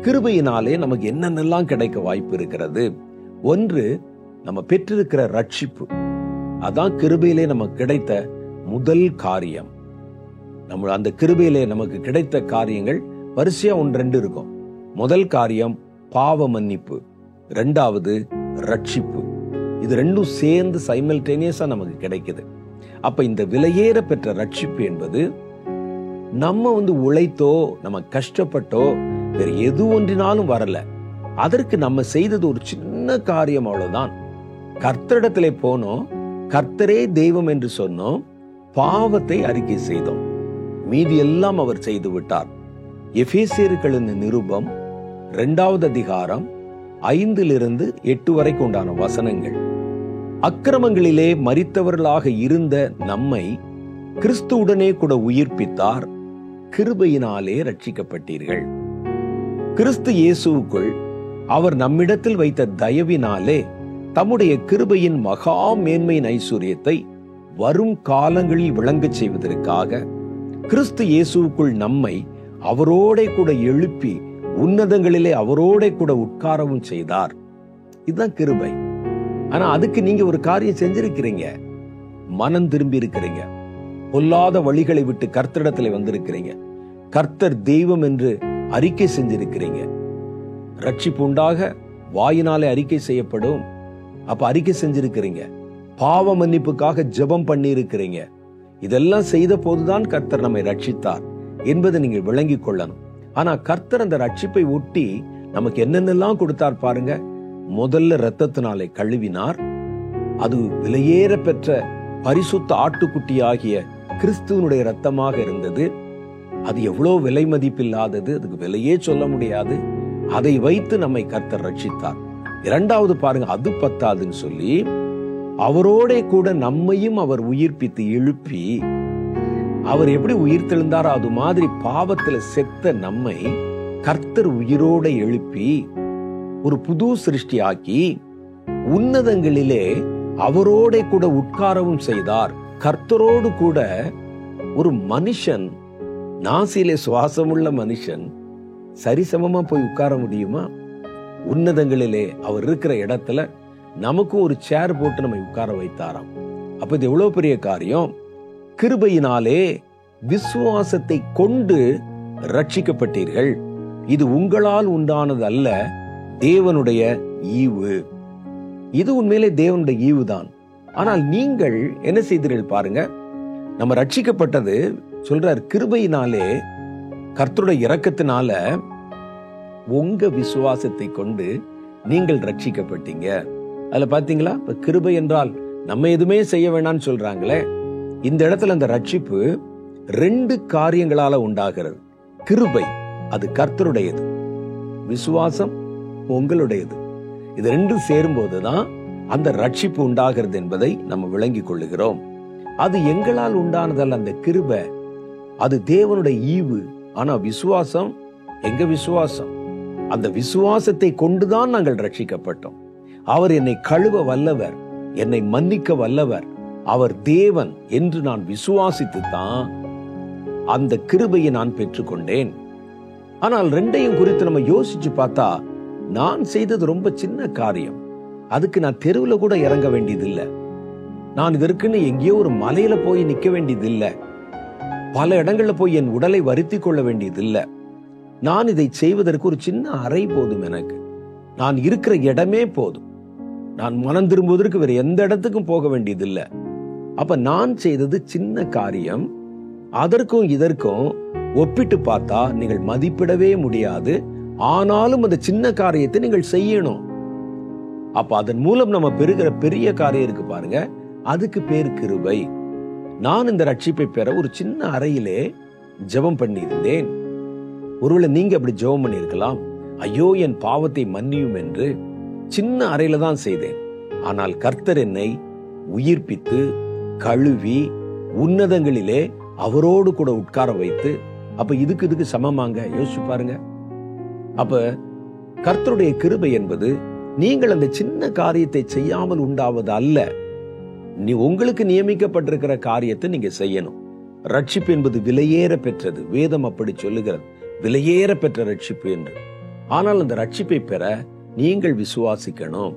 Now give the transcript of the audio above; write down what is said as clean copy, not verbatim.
கிருபையினாலே நமக்கு என்னென்னலாம் கிடைக்க வாய்ப்பு இருக்கிறது? ஒன்று, நம்ம பெற்றிருக்கிற ரட்சிப்பு. அதான் கிருபையிலே நமக்கு கிடைத்த முதல் காரியம். நம்ம அந்த கிருபையிலே நமக்கு கிடைத்த காரியங்கள் வரிசையா 1-2 இருக்கும். முதல் காரியம் பாவ மன்னிப்பு, 2வது ரட்சிப்பு. இது ரெண்டும் சேர்ந்து சைமல்டேனியஸா நமக்கு கிடைக்குது. அப்ப இந்த விலையேற பெற்ற ரட்சிப்பு என்பது நம்ம உழைத்தோ நம்ம கஷ்டப்பட்டோ வேற எது ஒன்றினாலும் வரல. அதற்கு நம்ம செய்தது ஒரு சின்ன காரியம், அவ்வளவுதான். கர்த்தரிடத்திலே போனோம், கர்த்தரே தெய்வம் என்று சொன்னோம், பாவத்தை அறிக்கை செய்தோம், மீதி எல்லாம் அவர் செய்து விட்டார். எபேசியர்களின் நிருபம் 2வது அதிகாரம் 5-8 வரைக்கும் உண்டான வசனங்கள். அக்கிரமங்களிலே மரித்தவர்களாக இருந்த நம்மை கிறிஸ்துவுடனே கூட உயிர்ப்பித்தார், கிருபையினாலே ரட்சிக்கப்பட்டீர்கள். கிறிஸ்து இயேசுவுக்குள் அவர் நம்மிடத்தில் வைத்த தயவினாலே தம்முடைய கிருபையின் மகா மேன்மையின் ஐஸ்வரியத்தை வரும் காலங்களில் விளங்கச் செய்வதற்காக கிறிஸ்து இயேசுவுக்குள் நம்மை அவரோட கூட எழுப்பி உன்னதங்களிலே அவரோட கூட உட்காரவும் செய்தார். இதுதான் கிருபை. ஆனா அதுக்கு நீங்க ஒரு காரியம் செஞ்சிருக்கிறீங்க. மனம் திரும்பி இருக்கிறீங்க, பொல்லாத வழிகளை விட்டு கர்த்தரிடத்துல வந்திருக்கிறீங்க, கர்த்தர் தெய்வம் என்று அறிக்கை செஞ்சிருக்கிறீங்க. ரட்சிப்பு உண்டாக வாயினாலே அறிக்கை செய்யப்படும். அப்ப அறிக்கை செஞ்சிருக்கிறீங்க. பாவ மன்னிப்புக்காக ஜெபம் பண்ணி இருக்கிறீங்க. இதெல்லாம் செய்த போதுதான் கர்த்தர் நம்மை ரட்சித்தார் என்பதை நீங்கள் விளங்கிக் கொள்ளணும். ஆனா கர்த்தர் அந்த ரட்சிப்பை ஒட்டி நமக்கு என்னென்னலாம் கொடுத்தார் பாருங்க. முதல்ல இரத்தத்தினாலே கழுவினார். அது விலையேற பெற்ற பரிசுத்த ஆட்டுக்குட்டி ஆகிய கிறிஸ்துவனுடைய இரத்தமாக இருந்தது. அது எவ்வளவு விலை மதிப்பில்லாதது, அதுக்கு விலையே சொல்ல முடியாது. அதை வைத்து நம்மை கர்த்தர் ரட்சித்தார். 2வது பாருங்க, அது பத்தாதுன்னு சொல்லி அவரோட கூட நம்மையும் அவர் உயிர்ப்பித்து எழுப்பி, அவர் எப்படி உயிர்த்தெழுந்தாரோ அது மாதிரி பாவத்துல செத்த நம்மை கர்த்தர் உயிரோட எழுப்பி ஒரு புது சிருஷ்டி ஆக்கி உன்னதங்களிலே அவரோட கூட உட்காரவும் செய்தார். கர்த்தரோடு கூட ஒரு மனுஷன், நாசியிலே சுவாசமுள்ள மனுஷன் சரிசமமா போய் உட்கார முடியுமா? உன்னதங்களிலே அவர் இருக்கிற இடத்துல நமக்கும் ஒரு சேர் போட்டு நம்ம உட்கார வைத்தாராம். அப்ப இது எவ்வளவு பெரிய காரியம். கிருபையினாலே விசுவாசத்தை கொண்டு ரட்சிக்கப்பட்டீர்கள். இது உங்களால் உண்டானது அல்ல, தேவனுடைய ஈவு. இது உண்மையிலே தேவனுடைய ஈவுதான். ஆனால் நீங்கள் என்ன செய்தீர்கள் பாருங்க. நம்ம ரட்சிக்கப்பட்டது சொல்றார், கிருபையினாலே, கர்த்தருடைய இரக்கத்தினால உங்க விசுவாசத்தை கொண்டு நீங்கள் ரட்சிக்கப்பட்டீங்க. அதுல பாத்தீங்களா, இப்ப கிருபை என்றால் நம்ம எதுவுமே செய்ய வேண்டாம்னு சொல்றாங்களே. இந்த இடத்துல அந்த ரட்சிப்பு 2 காரியங்களால உண்டாகிறது. கிருபை அது கர்த்தருடையது, விசுவாசம் உங்களுடையது. இது 2 சேரும் போதுதான் அந்த ரட்சிப்பு உண்டாகிறது என்பதை நம்ம விளங்கிக் கொள்ளுகிறோம். அது எங்களால் உண்டானதல்ல. அந்த கிருபை அது தேவனுடைய ஈவு. ஆனா விசுவாசம், எங்க விசுவாசம்? அந்த விசுவாசத்தை கொண்டுதான் நாங்கள் ரட்சிக்கப்பட்டோம். அவர் என்னை கழுவ வல்லவர், என்னை மன்னிக்க வல்லவர், அவர் தேவன் என்று நான் விசுவாசித்து தான் அந்த கிருபையை நான் பெற்றுக்கொண்டேன். ஆனால் 2ஐயும் குறித்து நம்ம யோசிச்சு பார்த்தா, நான் செய்தது ரொம்ப சின்ன காரியம். அதுக்கு நான் தெருவுல கூட இறங்க வேண்டியதில்லை. நான் இதற்குன்னு எங்கேயோ ஒரு மலையில போய் நிக்க வேண்டியதில்லை. பல இடங்கள்ல போய் என் உடலை வருத்தி கொள்ள வேண்டியதில்லை. நான் இதை செய்வதற்கு ஒரு சின்ன அறை போதும். எனக்கு நான் இருக்கிற இடமே போதும். நான் மனம் திரும்புவதற்கு வேற எந்த இடத்துக்கும் போக வேண்டியதில்லை. அப்ப நான் செய்தது சின்ன காரியம். அதற்கும் இதற்கும் ஒப்பிட்டு பார்த்தா நீங்கள் மதிப்பிடவே முடியாது. ஆனாலும் அந்த சின்ன காரியத்தை நீங்கள் செய்யணும். அப்ப அதன் மூலம் நம்ம பெறுகிற பெரிய காரியம் இருக்கு பாருங்க, அதுக்கு பேர் கிருபை. நான் இந்த ரட்சிப்பை பெற ஒரு சின்ன அறையிலே ஜெபம் பண்ணியிருந்தேன். ஒருவேளை நீங்க அப்படி ஜெபம் பண்ணியிருக்கலாம். ஐயோ என் பாவத்தை மன்னியும் என்று சின்ன அறையில தான் செய்தேன். ஆனால் கர்த்தர் என்னை உயிர்ப்பித்து கழுவி உன்னதங்களிலே அவரோடு கூட உட்கார வைத்து, அப்ப இதுக்கு சமமாங்க? யோசிச்சு பாருங்க. அப்ப கர்த்தருடைய கிருபை என்பது நீங்கள் அந்த சின்ன காரியத்தை செய்யாமல் உண்டாவது அல்ல. நீ உங்களுக்கு நியமிக்கப்பட்டிருக்கிற காரியத்தை நீங்க செய்யணும். ரட்சிப்பு என்பது விலையேற பெற்றது. வேதம் அப்படி சொல்லுகிறது, விலையேற பெற்ற ரட்சிப்பு என்று. ஆனால் அந்த ரட்சிப்பை பெற நீங்கள் விசுவாசிக்கணும்.